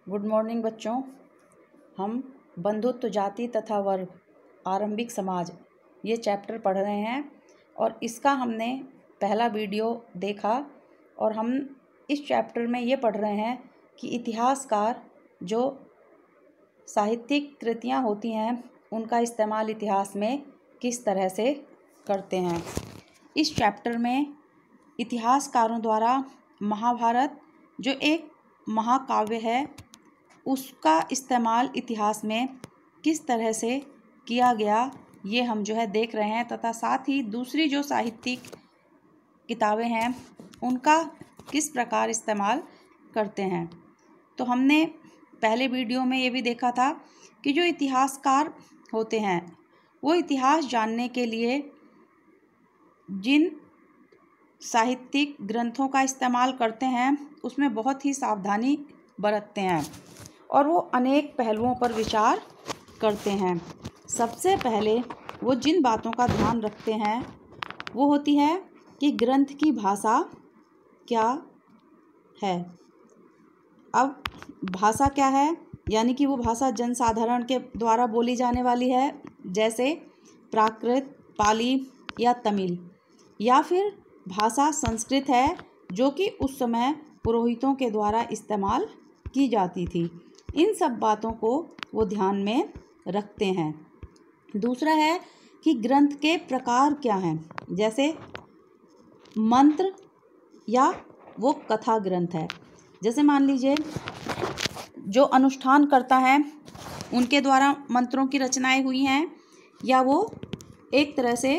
Good morning बच्चों। हम बंधुत्व जाति तथा वर्ग आरंभिक समाज ये चैप्टर पढ़ रहे हैं और इसका हमने पहला वीडियो देखा और हम इस चैप्टर में ये पढ़ रहे हैं कि इतिहासकार जो साहित्यिक कृतियाँ होती हैं उनका इस्तेमाल इतिहास में किस तरह से करते हैं। इस चैप्टर में इतिहासकारों द्वारा महाभारत जो एक महाकाव्य है उसका इस्तेमाल इतिहास में किस तरह से किया गया ये हम देख रहे हैं, तथा साथ ही दूसरी जो साहित्यिक किताबें हैं उनका किस प्रकार इस्तेमाल करते हैं। तो हमने पहले वीडियो में ये भी देखा था कि जो इतिहासकार होते हैं वो इतिहास जानने के लिए जिन साहित्यिक ग्रंथों का इस्तेमाल करते हैं उसमें बहुत ही सावधानी बरतते हैं और वो अनेक पहलुओं पर विचार करते हैं। सबसे पहले वो जिन बातों का ध्यान रखते हैं वो होती है कि ग्रंथ की भाषा क्या है। अब भाषा क्या है, यानी कि वो भाषा जनसाधारण के द्वारा बोली जाने वाली है, जैसे प्राकृत, पाली या तमिल, या फिर भाषा संस्कृत है जो कि उस समय पुरोहितों के द्वारा इस्तेमाल की जाती थी। इन सब बातों को वो ध्यान में रखते हैं। दूसरा है कि ग्रंथ के प्रकार क्या हैं, जैसे मंत्र या वो कथा ग्रंथ है। जैसे मान लीजिए जो अनुष्ठान करता है उनके द्वारा मंत्रों की रचनाएं हुई हैं, या वो एक तरह से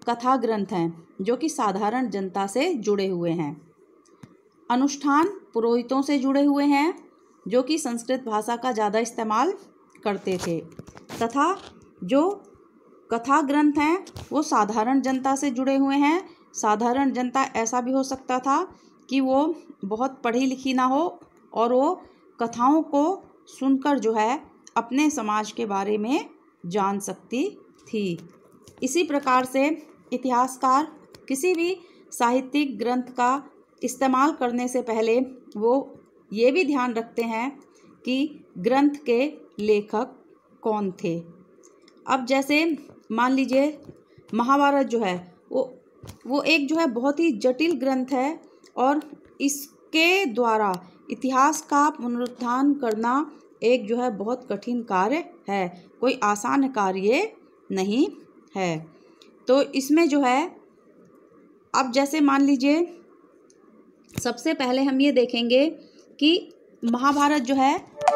कथा ग्रंथ हैं जो कि साधारण जनता से जुड़े हुए हैं। अनुष्ठान पुरोहितों से जुड़े हुए हैं जो कि संस्कृत भाषा का ज़्यादा इस्तेमाल करते थे, तथा जो कथा ग्रंथ हैं वो साधारण जनता से जुड़े हुए हैं। साधारण जनता ऐसा भी हो सकता था कि वो बहुत पढ़ी लिखी ना हो और वो कथाओं को सुनकर अपने समाज के बारे में जान सकती थी। इसी प्रकार से इतिहासकार किसी भी साहित्यिक ग्रंथ का इस्तेमाल करने से पहले वो ये भी ध्यान रखते हैं कि ग्रंथ के लेखक कौन थे। अब जैसे मान लीजिए महाभारत वो एक बहुत ही जटिल ग्रंथ है और इसके द्वारा इतिहास का पुनरुत्थान करना एक बहुत कठिन कार्य है, कोई आसान कार्य नहीं है। तो इसमें अब जैसे मान लीजिए सबसे पहले हम ये देखेंगे कि महाभारत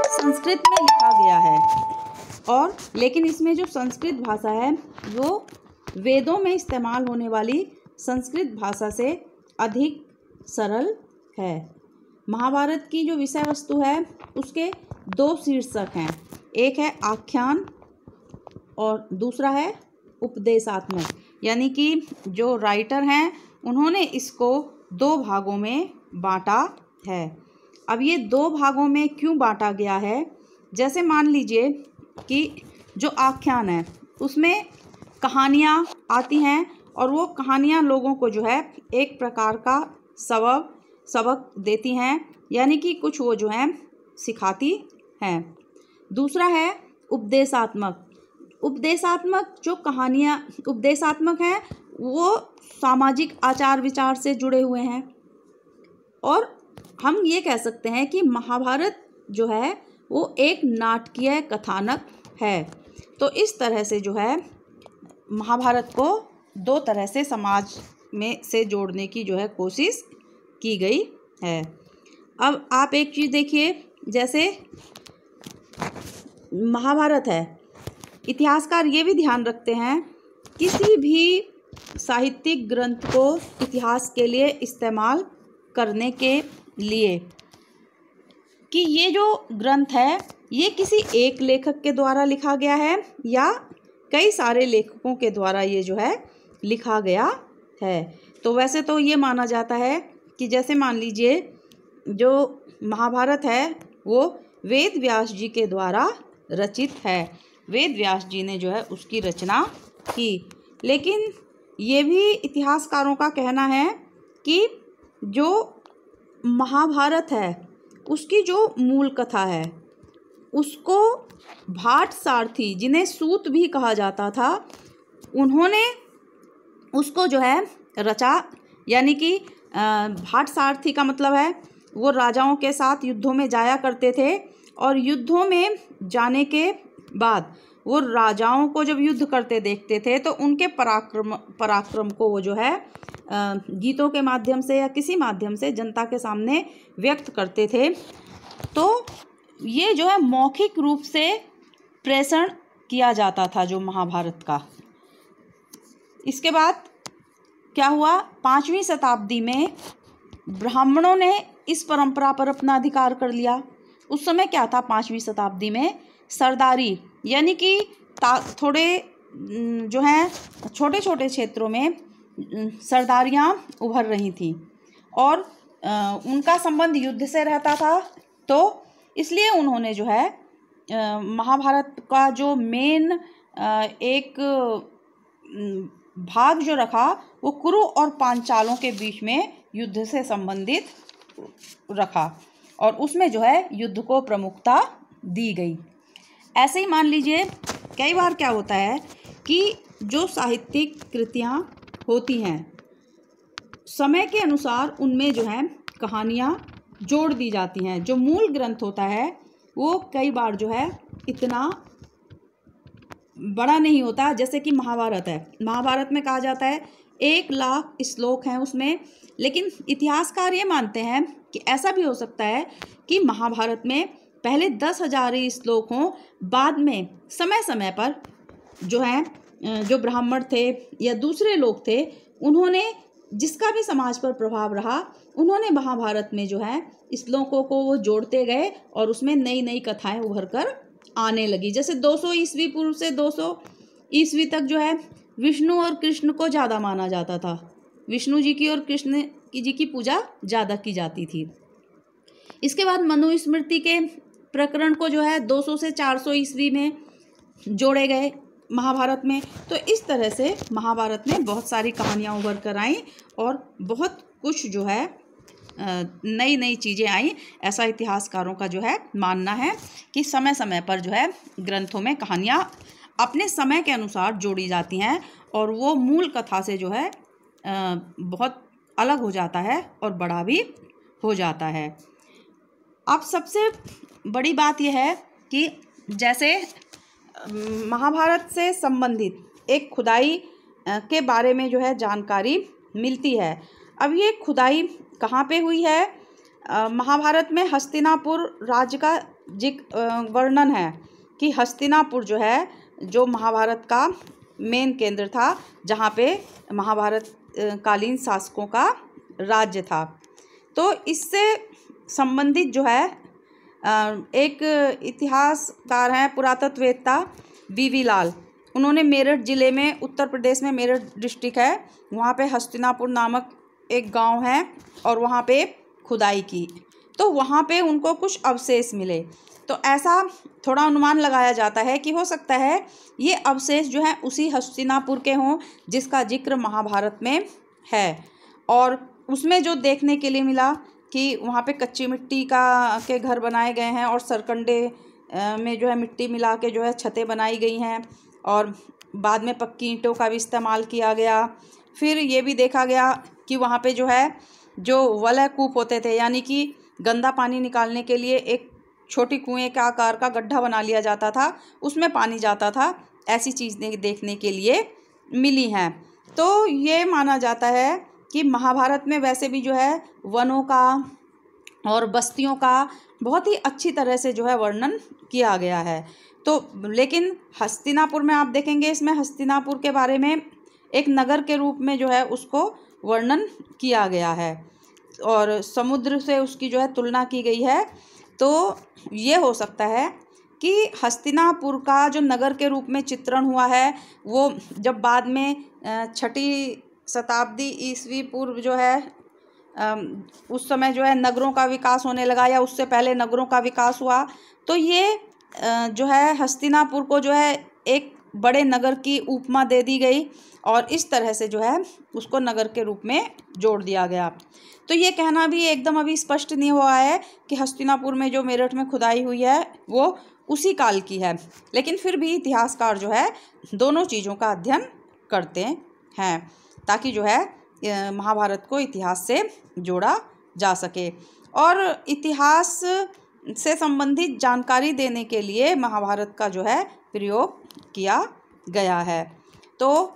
संस्कृत में लिखा गया है, और लेकिन इसमें जो संस्कृत भाषा है वो वेदों में इस्तेमाल होने वाली संस्कृत भाषा से अधिक सरल है। महाभारत की जो विषय वस्तु है उसके दो शीर्षक हैं, एक है आख्यान और दूसरा है उपदेशात्मक, यानी कि जो राइटर हैं उन्होंने इसको दो भागों में बांटा है। अब ये दो भागों में क्यों बांटा गया है, जैसे मान सबीजिए कि जो आख्यान है उसमें कहानियाँ आती हैं और वो कहानियाँ लोगों को एक प्रकार का सबक देती हैं, यानी कि कुछ वो सिखाती हैं। दूसरा है उपदेशात्मक जो कहानियाँ उपदेशात्मक हैं वो सामाजिक आचार विचार से जुड़े हुए हैं, और हम ये कह सकते हैं कि महाभारत वो एक नाटकीय कथानक है। तो इस तरह से महाभारत को दो तरह से समाज में से जोड़ने की कोशिश की गई है। अब आप एक चीज़ देखिए, जैसे महाभारत है, इतिहासकार ये भी ध्यान रखते हैं किसी भी साहित्यिक ग्रंथ को इतिहास के लिए इस्तेमाल करने के लिए कि ये जो ग्रंथ है ये किसी एक लेखक के द्वारा लिखा गया है या कई सारे लेखकों के द्वारा ये लिखा गया है। तो वैसे तो ये माना जाता है कि जैसे मान लीजिए जो महाभारत है वो वेद व्यास जी के द्वारा रचित है, वेद व्यास जी ने उसकी रचना की। लेकिन ये भी इतिहासकारों का कहना है कि जो महाभारत है उसकी जो मूल कथा है उसको भाट सारथी, जिन्हें सूत भी कहा जाता था, उन्होंने उसको जो है रचा। यानी कि भाट सारथी का मतलब है वो राजाओं के साथ युद्धों में जाया करते थे और युद्धों में जाने के बाद वो राजाओं को जब युद्ध करते देखते थे तो उनके पराक्रम को वो जो है गीतों के माध्यम से या किसी माध्यम से जनता के सामने व्यक्त करते थे। तो ये जो है मौखिक रूप से प्रेषण किया जाता था जो महाभारत का। इसके बाद क्या हुआ, 5वीं शताब्दी में ब्राह्मणों ने इस परंपरा पर अपना अधिकार कर लिया। उस समय क्या था, 5वीं शताब्दी में सरदारी यानी कि थोड़े जो हैं छोटे छोटे क्षेत्रों में सरदारियां उभर रही थीं और उनका संबंध युद्ध से रहता था। तो इसलिए उन्होंने जो है महाभारत का जो मेन एक भाग जो रखा वो कुरु और पांचालों के बीच में युद्ध से संबंधित रखा और उसमें जो है युद्ध को प्रमुखता दी गई। ऐसे ही मान लीजिए कई बार क्या होता है कि जो साहित्यिक कृतियाँ होती हैं समय के अनुसार उनमें जो है कहानियाँ जोड़ दी जाती हैं। जो मूल ग्रंथ होता है वो कई बार जो है इतना बड़ा नहीं होता। जैसे कि महाभारत है, महाभारत में कहा जाता है 1,00,000 श्लोक हैं उसमें, लेकिन इतिहासकार ये मानते हैं कि ऐसा भी हो सकता है कि महाभारत में पहले 10,000 ही श्लोक हों, बाद में समय समय पर जो है जो ब्राह्मण थे या दूसरे लोग थे उन्होंने जिसका भी समाज पर प्रभाव रहा उन्होंने महाभारत में जो है श्लोकों को वो जोड़ते गए और उसमें नई नई कथाएं उभर कर आने लगी। जैसे 200 ईस्वी पूर्व से 200 ईस्वी तक जो है विष्णु और कृष्ण को ज़्यादा माना जाता था, विष्णु जी की और कृष्ण जी की पूजा ज़्यादा की जाती थी। इसके बाद मनुस्मृति के प्रकरण को जो है 200 से 400 ईस्वी में जोड़े गए महाभारत में। तो इस तरह से महाभारत में बहुत सारी कहानियाँ उभर कर आईं और बहुत कुछ जो है नई नई चीज़ें आईं। ऐसा इतिहासकारों का जो है मानना है कि समय समय पर जो है ग्रंथों में कहानियाँ अपने समय के अनुसार जोड़ी जाती हैं और वो मूल कथा से जो है बहुत अलग हो जाता है और बड़ा भी हो जाता है। अब सबसे बड़ी बात यह है कि जैसे महाभारत से संबंधित एक खुदाई के बारे में जो है जानकारी मिलती है। अब ये खुदाई कहाँ पे हुई है, महाभारत में हस्तिनापुर राज्य का वर्णन है कि हस्तिनापुर जो है जो महाभारत का मेन केंद्र था जहाँ पे महाभारत कालीन शासकों का राज्य था। तो इससे संबंधित जो है एक इतिहासकार हैं पुरातत्ववेत्ता वी लाल, उन्होंने मेरठ ज़िले में उत्तर प्रदेश में मेरठ डिस्ट्रिक्ट है वहाँ पे हस्तिनापुर नामक एक गांव है और वहाँ पे खुदाई की तो वहाँ पे उनको कुछ अवशेष मिले। तो ऐसा थोड़ा अनुमान लगाया जाता है कि हो सकता है ये अवशेष जो हैं उसी हस्तिनापुर के हों जिसका जिक्र महाभारत में है। और उसमें जो देखने के लिए मिला कि वहाँ पे कच्ची मिट्टी के घर बनाए गए हैं और सरकंडे में जो है मिट्टी मिला के जो है छतें बनाई गई हैं और बाद में पक्की ईंटों का भी इस्तेमाल किया गया। फिर ये भी देखा गया कि वहाँ पे जो है जो वलय कूप होते थे यानी कि गंदा पानी निकालने के लिए एक छोटी कुएं का आकार का गड्ढा बना लिया जाता था, उसमें पानी जाता था। ऐसी चीज़ें देखने के लिए मिली हैं। तो ये माना जाता है कि महाभारत में वैसे भी जो है वनों का और बस्तियों का बहुत ही अच्छी तरह से जो है वर्णन किया गया है। तो लेकिन हस्तिनापुर में आप देखेंगे इसमें हस्तिनापुर के बारे में एक नगर के रूप में जो है उसको वर्णन किया गया है और समुद्र से उसकी जो है तुलना की गई है। तो ये हो सकता है कि हस्तिनापुर का जो नगर के रूप में चित्रण हुआ है वो जब बाद में 6ठी शताब्दी ईस्वी पूर्व जो है उस समय जो है नगरों का विकास होने लगा या उससे पहले नगरों का विकास हुआ तो ये जो है हस्तिनापुर को जो है एक बड़े नगर की उपमा दे दी गई और इस तरह से जो है उसको नगर के रूप में जोड़ दिया गया। तो ये कहना भी एकदम अभी स्पष्ट नहीं हुआ है कि हस्तिनापुर में जो मेरठ में खुदाई हुई है वो उसी काल की है, लेकिन फिर भी इतिहासकार जो है दोनों चीज़ों का अध्ययन करते हैं ताकि जो है महाभारत को इतिहास से जोड़ा जा सके। और इतिहास से संबंधित जानकारी देने के लिए महाभारत का जो है प्रयोग किया गया है। तो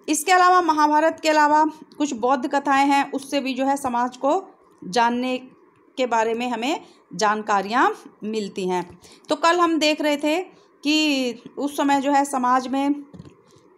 इसके अलावा महाभारत के अलावा कुछ बौद्ध कथाएं हैं, उससे भी जो है समाज को जानने के बारे में हमें जानकारियाँ मिलती हैं। तो कल हम देख रहे थे कि उस समय जो है समाज में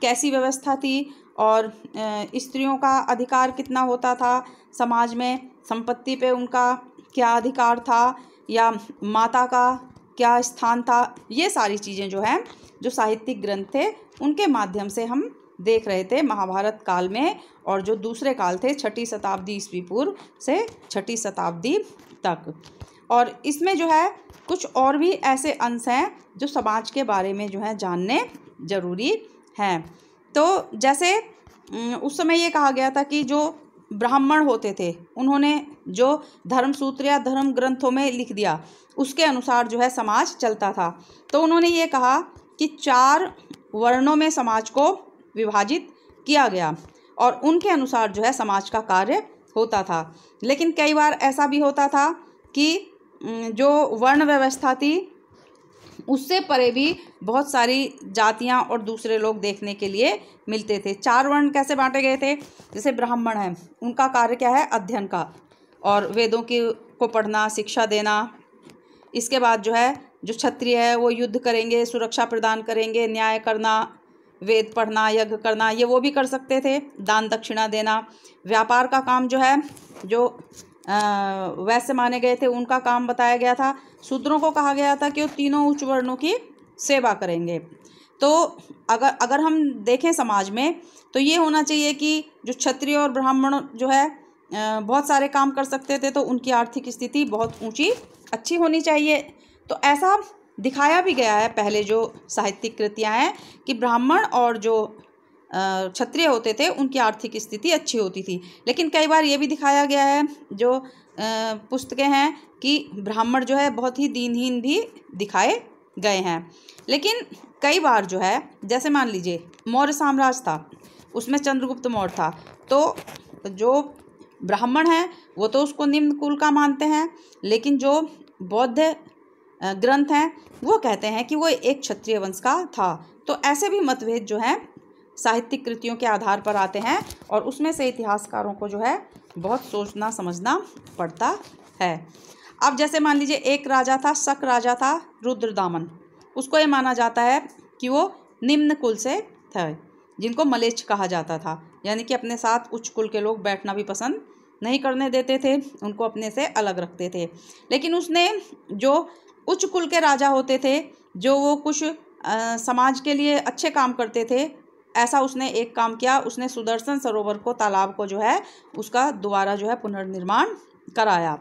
कैसी व्यवस्था थी और स्त्रियों का अधिकार कितना होता था, समाज में संपत्ति पे उनका क्या अधिकार था या माता का क्या स्थान था। ये सारी चीज़ें जो हैं जो साहित्यिक ग्रंथ थे उनके माध्यम से हम देख रहे थे महाभारत काल में। और जो दूसरे काल थे 6ठी शताब्दी ईस्वी पूर्व से 6ठी शताब्दी तक। और इसमें जो है कुछ और भी ऐसे अंश हैं जो समाज के बारे में जो है जानने ज़रूरी हैं। तो जैसे उस समय ये कहा गया था कि जो ब्राह्मण होते थे उन्होंने जो धर्मसूत्र या धर्म ग्रंथों में लिख दिया उसके अनुसार जो है समाज चलता था। तो उन्होंने ये कहा कि 4 वर्णों में समाज को विभाजित किया गया और उनके अनुसार जो है समाज का कार्य होता था। लेकिन कई बार ऐसा भी होता था कि जो वर्ण व्यवस्था थी उससे परे भी बहुत सारी जातियां और दूसरे लोग देखने के लिए मिलते थे। 4 वर्ण कैसे बांटे गए थे? जैसे ब्राह्मण हैं, उनका कार्य क्या है? अध्ययन का, और वेदों को पढ़ना, शिक्षा देना। इसके बाद जो है जो क्षत्रिय है वो युद्ध करेंगे, सुरक्षा प्रदान करेंगे, न्याय करना, वेद पढ़ना, यज्ञ करना, ये वो भी कर सकते थे, दान दक्षिणा देना। व्यापार का काम जो है जो वैसे माने गए थे उनका काम बताया गया था। शूद्रों को कहा गया था कि वो तीनों उच्च वर्णों की सेवा करेंगे। तो अगर हम देखें समाज में तो ये होना चाहिए कि जो क्षत्रिय और ब्राह्मण जो है बहुत सारे काम कर सकते थे, तो उनकी आर्थिक स्थिति बहुत ऊंची अच्छी होनी चाहिए। तो ऐसा दिखाया भी गया है पहले जो साहित्यिक कृतियाँ हैं कि ब्राह्मण और जो क्षत्रिय होते थे उनकी आर्थिक स्थिति अच्छी होती थी। लेकिन कई बार ये भी दिखाया गया है जो पुस्तकें हैं कि ब्राह्मण जो है बहुत ही दीनहीन भी दिखाए गए हैं। लेकिन कई बार जो है जैसे मान लीजिए मौर्य साम्राज्य था, उसमें चंद्रगुप्त मौर्य था, तो जो ब्राह्मण हैं वो तो उसको निम्न कुल का मानते हैं, लेकिन जो बौद्ध ग्रंथ हैं वो कहते हैं कि वो एक क्षत्रिय वंश का था। तो ऐसे भी मतभेद जो हैं साहित्यिक कृतियों के आधार पर आते हैं और उसमें से इतिहासकारों को जो है बहुत सोचना समझना पड़ता है। अब जैसे मान लीजिए एक राजा था, शक राजा था, रुद्रदामन। उसको ये माना जाता है कि वो निम्न कुल से थे, जिनको मलेच्छ कहा जाता था, यानी कि अपने साथ उच्च कुल के लोग बैठना भी पसंद नहीं करने देते थे, उनको अपने से अलग रखते थे। लेकिन उसने जो उच्च कुल के राजा होते थे, जो वो कुछ समाज के लिए अच्छे काम करते थे, ऐसा उसने एक काम किया, उसने सुदर्शन सरोवर को, तालाब को जो है उसका दोबारा जो है पुनर्निर्माण कराया।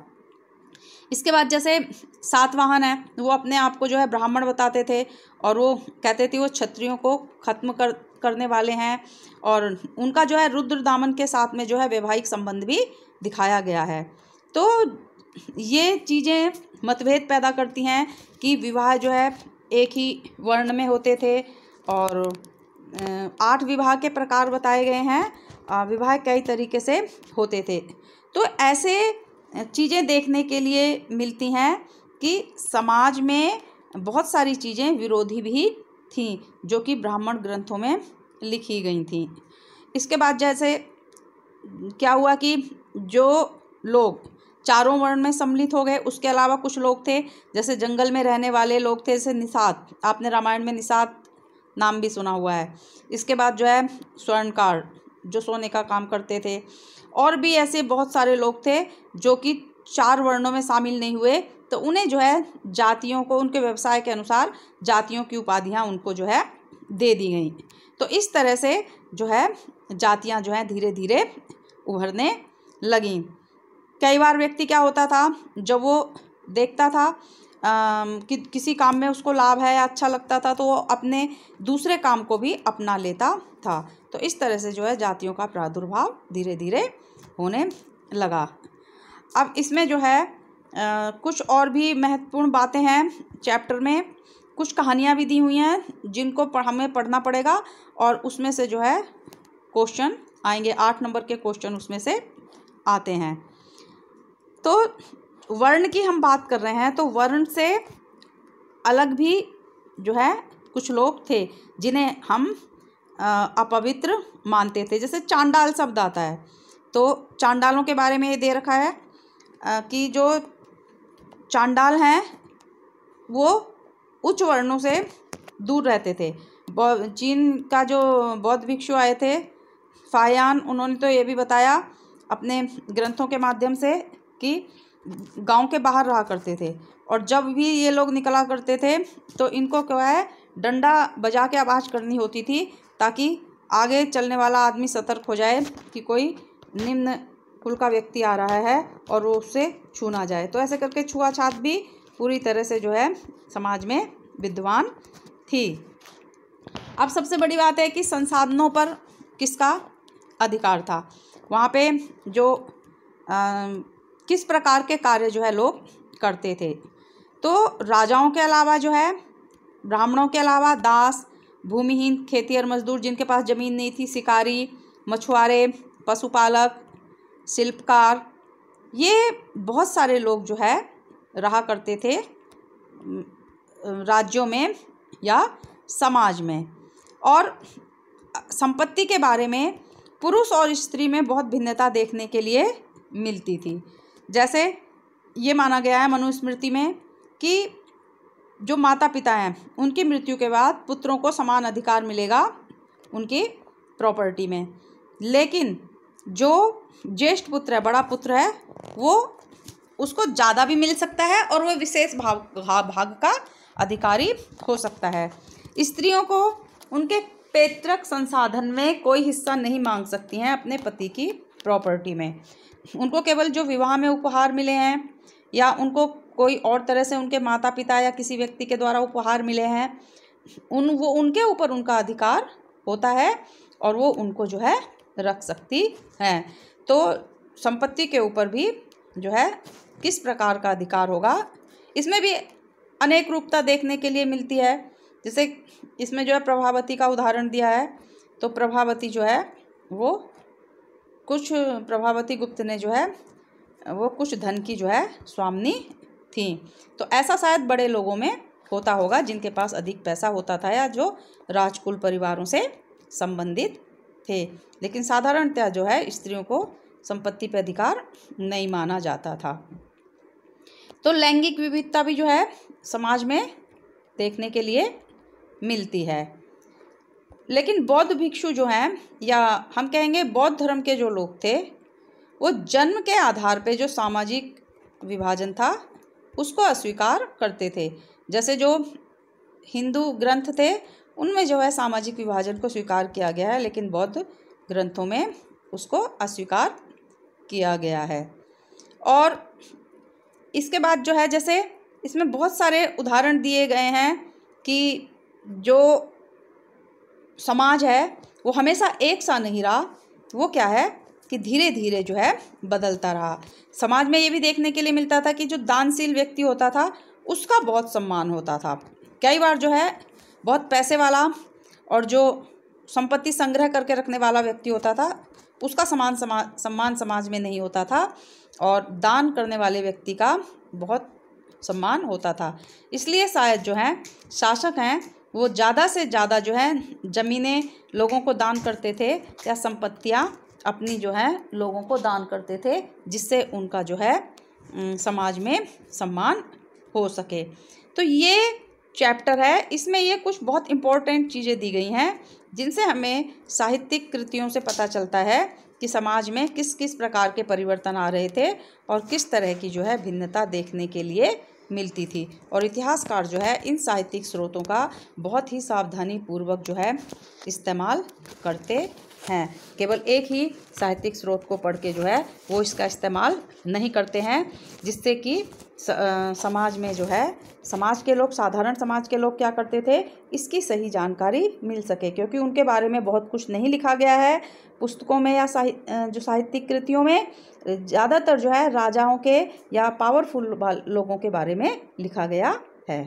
इसके बाद जैसे सातवाहन है, वो अपने आप को जो है ब्राह्मण बताते थे और वो कहते थे वो क्षत्रियों को खत्म करने वाले हैं, और उनका जो है रुद्रदामन के साथ में जो है वैवाहिक संबंध भी दिखाया गया है। तो ये चीज़ें मतभेद पैदा करती हैं कि विवाह जो है एक ही वर्ण में होते थे और 8 विवाह के प्रकार बताए गए हैं, विवाह कई तरीके से होते थे। तो ऐसे चीज़ें देखने के लिए मिलती हैं कि समाज में बहुत सारी चीज़ें विरोधी भी थीं जो कि ब्राह्मण ग्रंथों में लिखी गई थीं। इसके बाद जैसे क्या हुआ कि जो लोग चारों वर्ण में सम्मिलित हो गए, उसके अलावा कुछ लोग थे जैसे जंगल में रहने वाले लोग थे, जैसे निषाद, आपने रामायण में निषाद नाम भी सुना हुआ है। इसके बाद जो है स्वर्णकार, जो सोने का काम करते थे, और भी ऐसे बहुत सारे लोग थे जो कि 4 वर्णों में शामिल नहीं हुए, तो उन्हें जो है जातियों को उनके व्यवसाय के अनुसार जातियों की उपाधियां उनको जो है दे दी गई। तो इस तरह से जो है जातियां जो हैं धीरे धीरे उभरने लगीं। कई बार व्यक्ति क्या होता था, जब वो देखता था किसी काम में उसको लाभ है या अच्छा लगता था तो वो अपने दूसरे काम को भी अपना लेता था। तो इस तरह से जो है जातियों का प्रादुर्भाव धीरे धीरे होने लगा। अब इसमें जो है कुछ और भी महत्वपूर्ण बातें हैं चैप्टर में। कुछ कहानियाँ भी दी हुई हैं जिनको हमें पढ़ना पड़ेगा और उसमें से जो है क्वेश्चन आएंगे, 8 नंबर के क्वेश्चन उसमें से आते हैं। तो वर्ण की हम बात कर रहे हैं तो वर्ण से अलग भी जो है कुछ लोग थे जिन्हें हम अपवित्र मानते थे। जैसे चांडाल शब्द आता है तो चांडालों के बारे में ये दे रखा है कि जो चांडाल हैं वो उच्च वर्णों से दूर रहते थे। चीन का जो बौद्ध भिक्षु आए थे फाहियान, उन्होंने तो ये भी बताया अपने ग्रंथों के माध्यम से कि गांव के बाहर रहा करते थे और जब भी ये लोग निकला करते थे तो इनको क्या है डंडा बजा के आवाज़ करनी होती थी ताकि आगे चलने वाला आदमी सतर्क हो जाए कि कोई निम्न कुल का व्यक्ति आ रहा है और वो उससे छू ना जाए। तो ऐसे करके छुआछात भी पूरी तरह से जो है समाज में विद्यमान थी। अब सबसे बड़ी बात है कि संसाधनों पर किसका अधिकार था, वहाँ पे जो किस प्रकार के कार्य जो है लोग करते थे। तो राजाओं के अलावा जो है ब्राह्मणों के अलावा दास, भूमिहीन खेतिहर मजदूर जिनके पास ज़मीन नहीं थी, शिकारी, मछुआरे, पशुपालक, शिल्पकार, ये बहुत सारे लोग जो है रहा करते थे राज्यों में या समाज में। और संपत्ति के बारे में पुरुष और स्त्री में बहुत भिन्नता देखने के लिए मिलती थी। जैसे ये माना गया है मनुस्मृति में कि जो माता पिता हैं उनकी मृत्यु के बाद पुत्रों को समान अधिकार मिलेगा उनकी प्रॉपर्टी में, लेकिन जो ज्येष्ठ पुत्र है, बड़ा पुत्र है, वो उसको ज़्यादा भी मिल सकता है और वो विशेष भाग का अधिकारी हो सकता है। स्त्रियों को उनके पैतृक संसाधन में कोई हिस्सा नहीं मांग सकती हैं अपने पति की प्रॉपर्टी में। उनको केवल जो विवाह में उपहार मिले हैं या उनको कोई और तरह से उनके माता पिता या किसी व्यक्ति के द्वारा उपहार मिले हैं वो उनके ऊपर उनका अधिकार होता है और वो उनको जो है रख सकती हैं। तो संपत्ति के ऊपर भी जो है किस प्रकार का अधिकार होगा, इसमें भी अनेक रूपता देखने के लिए मिलती है। जैसे इसमें जो है प्रभावती का उदाहरण दिया है तो प्रभावती जो है वो प्रभावती गुप्त ने जो है वो कुछ धन की जो है स्वामिनी थी। तो ऐसा शायद बड़े लोगों में होता होगा जिनके पास अधिक पैसा होता था या जो राजकुल परिवारों से संबंधित थे, लेकिन साधारणतः जो है स्त्रियों को संपत्ति पर अधिकार नहीं माना जाता था। तो लैंगिक विविधता भी जो है समाज में देखने के लिए मिलती है। लेकिन बौद्ध भिक्षु जो हैं या हम कहेंगे बौद्ध धर्म के जो लोग थे वो जन्म के आधार पे जो सामाजिक विभाजन था उसको अस्वीकार करते थे। जैसे जो हिंदू ग्रंथ थे उनमें जो है सामाजिक विभाजन को स्वीकार किया गया है, लेकिन बौद्ध ग्रंथों में उसको अस्वीकार किया गया है। और इसके बाद जो है जैसे इसमें बहुत सारे उदाहरण दिए गए हैं कि जो समाज है वो हमेशा एक सा नहीं रहा, वो क्या है कि धीरे धीरे जो है बदलता रहा। समाज में ये भी देखने के लिए मिलता था कि जो दानशील व्यक्ति होता था उसका बहुत सम्मान होता था। कई बार जो है बहुत पैसे वाला और जो संपत्ति संग्रह करके रखने वाला व्यक्ति होता था उसका सम्मान समाज में नहीं होता था और दान करने वाले व्यक्ति का बहुत सम्मान होता था। इसलिए शायद जो है शासक हैं वो ज़्यादा से ज़्यादा जो है ज़मीनें लोगों को दान करते थे या संपत्तियां अपनी जो है लोगों को दान करते थे, जिससे उनका जो है समाज में सम्मान हो सके। तो ये चैप्टर है, इसमें ये कुछ बहुत इम्पोर्टेंट चीज़ें दी गई हैं जिनसे हमें साहित्यिक कृतियों से पता चलता है कि समाज में किस किस प्रकार के परिवर्तन आ रहे थे और किस तरह की जो है भिन्नता देखने के लिए मिलती थी। और इतिहासकार जो है इन साहित्यिक स्रोतों का बहुत ही सावधानी पूर्वक जो है इस्तेमाल करते हैं। केवल एक ही साहित्यिक स्रोत को पढ़ के जो है वो इसका इस्तेमाल नहीं करते हैं, जिससे कि समाज में जो है समाज के लोग, साधारण समाज के लोग क्या करते थे, इसकी सही जानकारी मिल सके, क्योंकि उनके बारे में बहुत कुछ नहीं लिखा गया है पुस्तकों में या जो साहित्यिक कृतियों में। ज़्यादातर जो है राजाओं के या पावरफुल लोगों के बारे में लिखा गया है।